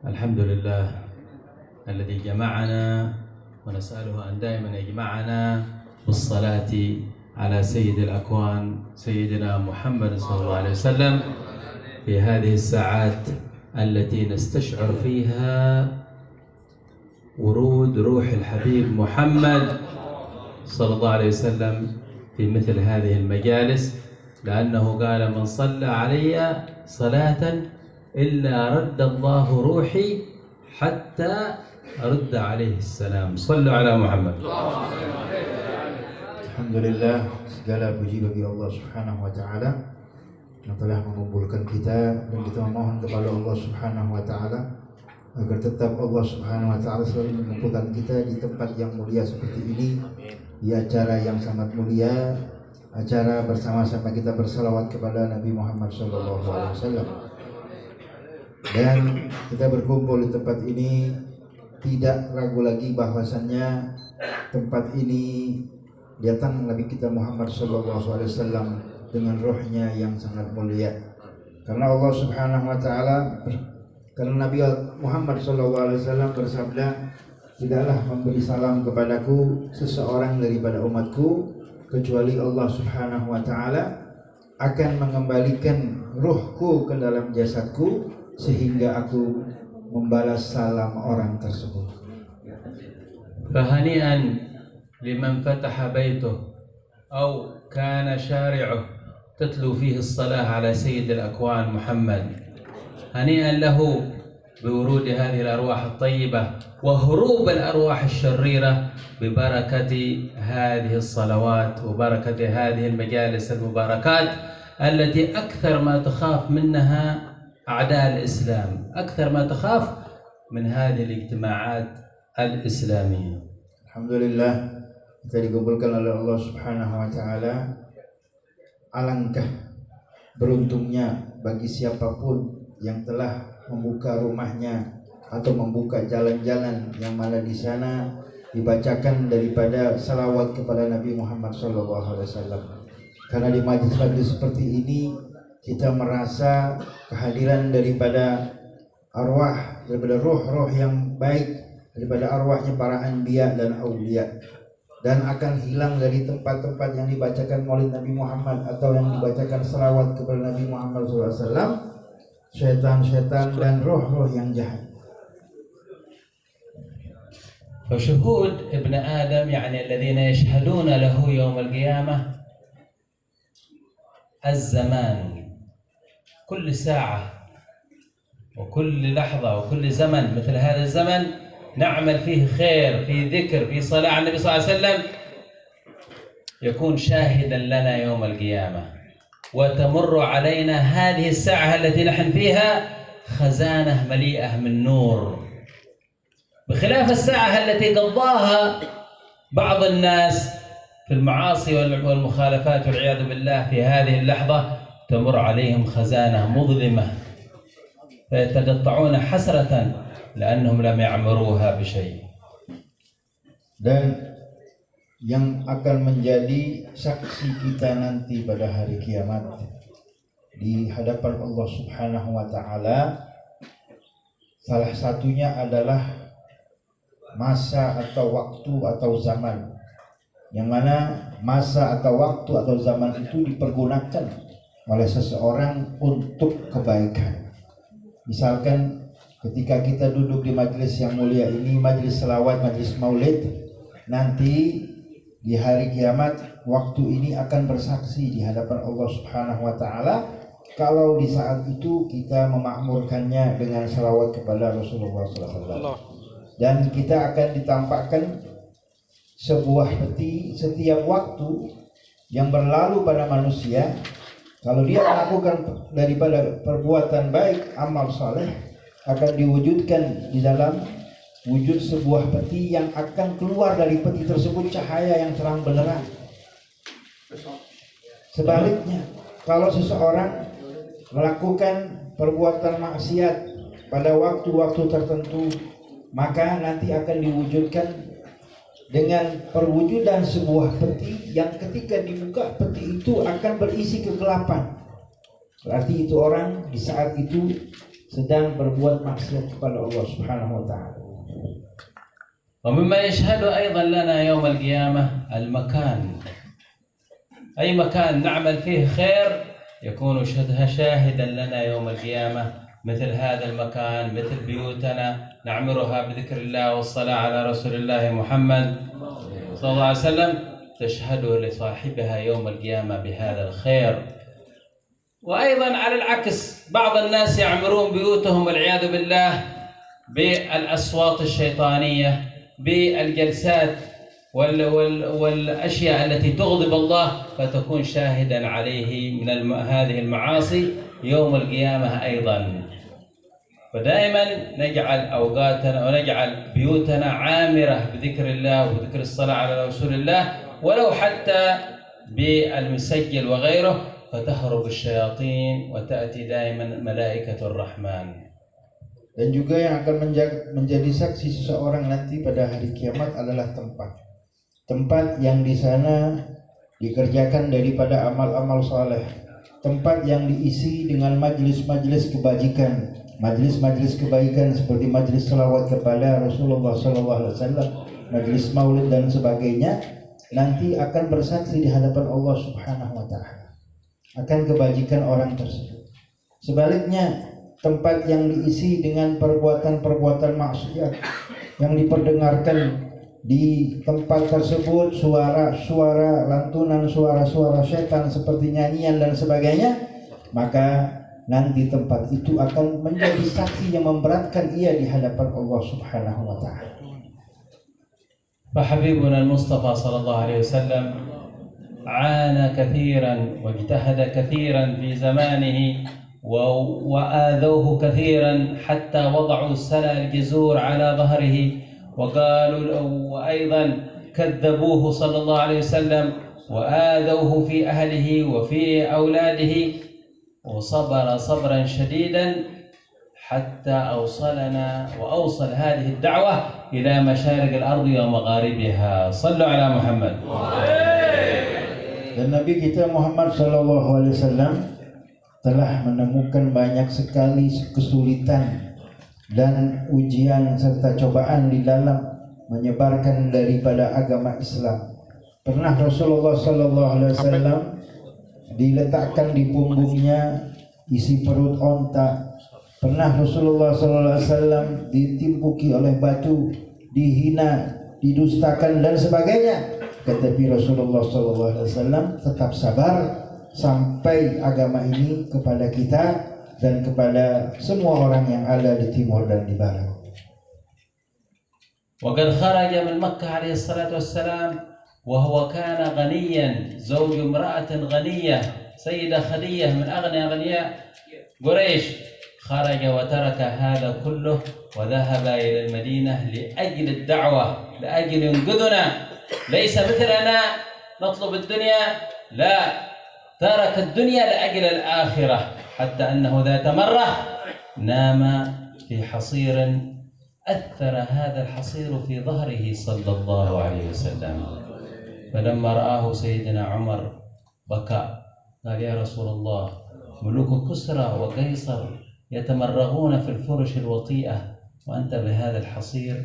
الحمد لله الذي جمعنا ونسأله أن دائما يجمعنا بالصلاة على سيد الأكوان سيدنا محمد صلى الله عليه وسلم في هذه الساعات التي نستشعر فيها ورود روح الحبيب محمد صلى الله عليه وسلم في مثل هذه المجالس، لأنه قال: من صلى علي صلاة إلا رد الله روحي حتى أرد عليه السلام. صلوا على محمد. Alhamdulillah, segala puji bagi Allah Subhanahu wa taala yang telah mengumpulkan kita, dan kita memohon kepada Allah Subhanahu wa taala agar tetap Allah Subhanahu wa taala selalu mengumpulkan kita di tempat yang mulia seperti ini, di acara yang sangat mulia, acara bersama-sama kita bersalawat kepada Nabi Muhammad SAW. Dan kita berkumpul di tempat ini tidak ragu lagi bahwasannya tempat ini datang Nabi kita Muhammad SAW dengan rohnya yang sangat mulia. Karena Allah Subhanahu wa taala, karena Nabi Muhammad SAW bersabda, tidaklah memberi salam kepadaku seseorang daripada umatku kecuali Allah Subhanahu wa taala akan mengembalikan ruhku ke dalam jasadku sehingga aku membalas salam orang tersebut. فهنيئا لمن فتح بيته أو كان شارعه تتلو فيه الصلاة على سيد الأكوان محمد. هنيئا له بورود هذه الأرواح الطيبة وهروب الأرواح الشريرة ببركة هذه الصلوات وبركة هذه المجالس المباركات التي أكثر ما تخاف منها أعداء الإسلام، أكثر ما تخاف من هذه الاجتماعات الإسلامية. Alhamdulillah, kita dikumpulkan oleh Allah Subhanahu wa taala. Alangkah beruntungnya bagi siapapun yang telah membuka rumahnya atau membuka jalan-jalan yang mana di sana dibacakan daripada salawat kepada Nabi Muhammad SAW. Karena di majlis-majlis seperti ini kita merasa kehadiran daripada arwah, daripada roh-roh yang baik, daripada arwahnya para anbiya dan aulia, dan akan hilang dari tempat-tempat yang dibacakan maulid Nabi Muhammad atau yang dibacakan salawat kepada Nabi Muhammad SAW, syaitan-syaitan dan roh-roh yang jahat. فشهود ابن آدم يعني الذين يشهدون له يوم القيامة الزمان، كل ساعة وكل لحظة وكل زمن مثل هذا الزمن نعمل فيه خير، في ذكر، في صلاة على النبي صلى الله عليه وسلم، يكون شاهدا لنا يوم القيامة، وتمر علينا هذه الساعة التي نحن فيها خزانة مليئة من نور، بخلاف الساعة التي قضاها بعض الناس في المعاصي والمخالفات والعياذ بالله. في هذه اللحظة تمر عليهم خزانة مظلمة فيتقطعون حسرة لأنهم لم يعمروها بشيء. Dan yang akan menjadi saksi kita nanti pada hari kiamat di hadapan Allah Subhanahu wa taala, salah satunya adalah masa atau waktu atau zaman, yang mana masa atau waktu atau zaman itu dipergunakan oleh seseorang untuk kebaikan. Misalkan ketika kita duduk di majelis yang mulia ini, majelis selawat, majelis maulid, nanti di hari kiamat waktu ini akan bersaksi di hadapan Allah Subhanahu wa taala kalau di saat itu kita memakmurkannya dengan selawat kepada Rasulullah SAW. Dan kita akan ditampakkan sebuah peti setiap waktu yang berlalu pada manusia. Kalau dia melakukan daripada perbuatan baik, amal saleh, akan diwujudkan di dalam wujud sebuah peti yang akan keluar dari peti tersebut cahaya yang terang benderang. Sebaliknya, kalau seseorang melakukan perbuatan maksiat pada waktu-waktu tertentu, maka nanti akan diwujudkan dengan perwujudan sebuah peti yang ketika dibuka peti itu akan berisi kegelapan. Berarti itu orang di saat itu sedang berbuat maksiat kepada Allah Subhanahu wa taala. ومما يشهد أيضا لنا يوم القيامة المكان، أي مكان نعمل فيه خير يكون شاهدا لنا يوم القيامة، مثل هذا المكان، مثل بيوتنا نعمرها بذكر الله والصلاة على رسول الله محمد صلى الله عليه وسلم، تشهد لصاحبها يوم القيامة بهذا الخير. وأيضا على العكس بعض الناس يعمرون بيوتهم والعياذ بالله بالأصوات الشيطانية، بالجلسات والأشياء التي تغضب الله، فتكون شاهدا عليه من هذه المعاصي يوم القيامة أيضا. فدائما نجعل أوقاتنا ونجعل بيوتنا عامرة بذكر الله وذكر الصلاة على رسول الله، ولو حتى بالمسجل وغيره، فتهرب الشياطين وتأتي دائما ملائكة الرحمن. Dan juga yang akan menjadi saksi seseorang nanti pada hari kiamat adalah tempat yang di sana dikerjakan daripada amal-amal saleh, tempat yang diisi dengan majlis-majlis kebajikan, majlis-majlis kebaikan seperti majlis selawat kepada Rasulullah SAW, majlis maulid dan sebagainya, nanti akan bersaksi di hadapan Allah Subhanahu wa taala akan kebajikan orang tersebut. Sebaliknya, tempat yang diisi dengan perbuatan-perbuatan maksiat yang diperdengarkan di tempat tersebut, suara-suara lantunan, suara-suara setan seperti nyanyian dan sebagainya, maka nanti tempat itu akan menjadi saksi yang memberatkan ia di hadapan Allah Subhanahu wa taala. فحبيبنا المصطفى صلى الله عليه وسلم عانى كثيرا واجتهد كثيرا في زمانه وآذوه كثيرا حتى وضعوا سلى الجزور على ظهره، وقالوا وأيضا كذبوه صلى الله عليه وسلم وآذوه في أهله وفي أولاده، وصبر صبرا شديدا حتى أوصلنا وأوصل هذه الدعوة إلى مشارق الأرض ومغاربها. صلوا على محمد. Dan Nabi kita Muhammad SAW telah menemukan banyak sekali kesulitan dan ujian serta cobaan di dalam menyebarkan daripada agama Islam. Pernah Rasulullah SAW diletakkan di punggungnya isi perut onta. Pernah Rasulullah SAW ditimpuki oleh batu, dihina, didustakan dan sebagainya. Tetapi Rasulullah SAW tetap sabar sampai agama ini kepada kita dan kepada semua orang yang ada di timur dan di barat. وقد خرج من مكة عليه الصلاة والسلام وهو كان غنيا، زوج امرأة غنية، سيدة خديجة من أغنى أغنياء قريش، خرج وترك هذا كله وذهب إلى المدينة لأجل الدعوة، لأجل ينقذنا، ليس مثلنا نطلب الدنيا، لا، ترك الدنيا لأجل الآخرة، حتى أنه ذات مرة نام في حصير أثر هذا الحصير في ظهره صلى الله عليه وسلم، فلما رآه سيدنا عمر بكى، قال يا رسول الله ملوك كسرى وقيصر يتمرغون في الفرش الوطيئة وأنت بهذا الحصير،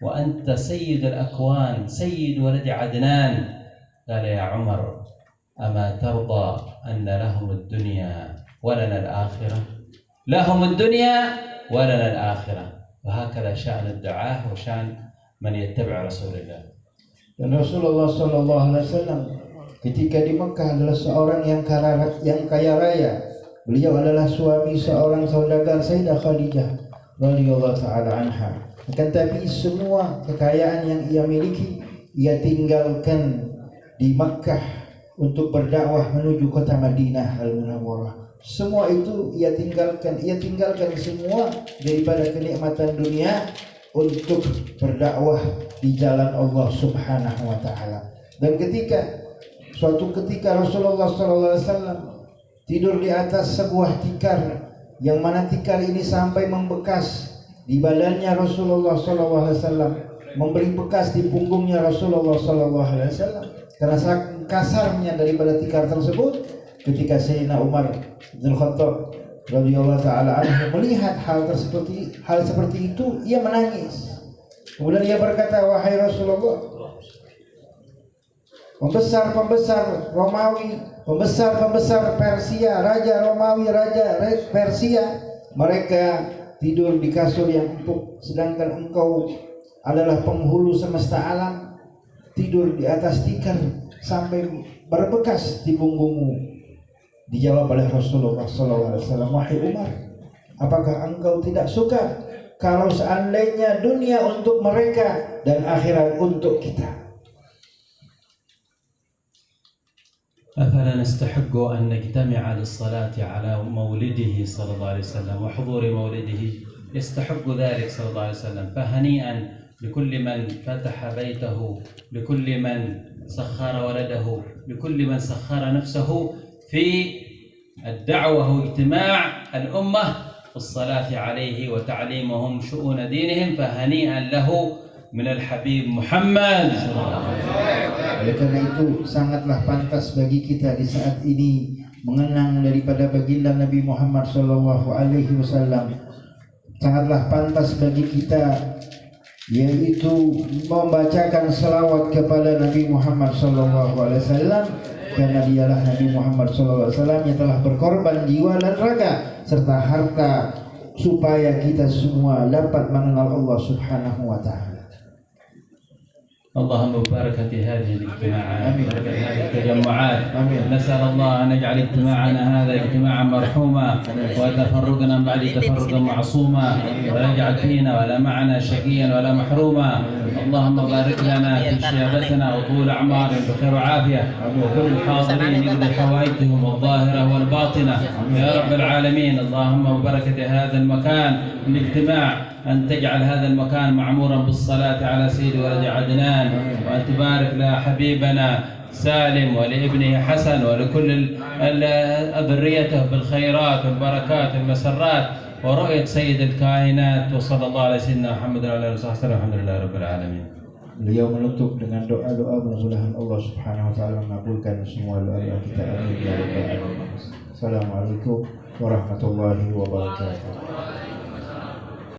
وأنت سيد الأكوان، سيد ولد عدنان. قال يا عمر أما ترضى أن لهم الدنيا ولنا الآخرة؟ لهم الدنيا ولنا الآخرة. وهكذا شأن الدعاة وشأن من يتبع رسول الله. Dan Rasulullah SAW ketika di Mekah adalah seorang yang kaya raya. Beliau adalah suami seorang saudagar Sayyidah Khadijah radhiyallahu taala anha. Akan tapi semua kekayaan yang ia miliki ia tinggalkan di Mekah untuk berdakwah menuju kota Madinah Al-Munawwarah. Semua itu ia tinggalkan semua daripada kenikmatan dunia untuk berdakwah di jalan Allah Subhanahu wa taala. Dan suatu ketika Rasulullah sallallahu alaihi wasallam tidur di atas sebuah tikar, yang mana tikar ini sampai membekas di badannya Rasulullah sallallahu alaihi wasallam, memberi bekas di punggungnya Rasulullah sallallahu alaihi wasallam karena saking kasarnya daripada tikar tersebut. Ketika Sayyidina Umar bin Khattab radhiyallahu taala anhu melihat hal seperti itu, ia menangis. Kemudian ia berkata, wahai Rasulullah, pembesar Romawi, pembesar Persia, raja Romawi, raja Persia, mereka tidur di kasur yang empuk, sedangkan engkau adalah penghulu semesta alam, tidur di atas tikar sampai berbekas di punggungmu. Dijawab oleh Rasulullah SAW, wahai Umar, apakah engkau tidak suka kalau seandainya dunia untuk mereka dan akhirat untuk kita? أفلا نستحق أن نجتمع للصلاة على مولده صلى الله عليه وسلم وحضور مولده؟ يستحق ذلك صلى الله عليه وسلم. فهنيئا لكل من فتح بيته، لكل من سخر ولده، لكل من سخر نفسه في الدعوة واجتماع الأمة في الصلاة عليه وتعليمهم شؤون دينهم، فهنيئا له من الحبيب محمد. Oleh karena itu sangatlah pantas bagi kita di saat ini mengenang daripada baginda Nabi Muhammad sallallahu alaihi wasallam. Sangatlah pantas bagi kita yaitu membacakan selawat kepada Nabi Muhammad sallallahu alaihi wasallam, karena dialah Nabi Muhammad sallallahu alaihi wasallam yang telah berkorban jiwa dan raga serta harta supaya kita semua dapat mengenal Allah Subhanahu wa taala. اللهم ببركة هذه الاجتماعات، ببركة هذه التجمعات، نسأل الله أن يجعل اجتماعنا هذا اجتماعا مرحوما، وتفرقنا بعد تفرقا معصوما، ولا يجعل فينا ولا معنا شقيا ولا محروما. اللهم بارك لنا في شيابتنا وطول أعمار بخير وعافية، وكل الحاضرين يقضي حوائجهم الظاهرة والباطنة يا رب العالمين. اللهم ببركة هذا المكان الاجتماع أن تجعل هذا المكان معمورا بالصلاة على سيد ولد عدنان، وأن تبارك لحبيبنا سالم ولابنه حسن ولكل ذريته بالخيرات والبركات والمسرات ورؤية سيد الكائنات. وصلى الله على سيدنا محمد وعلى آله وصحبه وسلم. الحمد لله رب العالمين. Beliau menutup dengan doa-doa, mudah-mudahan Allah Subhanahu wa taala mengabulkan semua doa kita. Amin ya rabbal alamin. Assalamualaikum warahmatullahi wabarakatuh.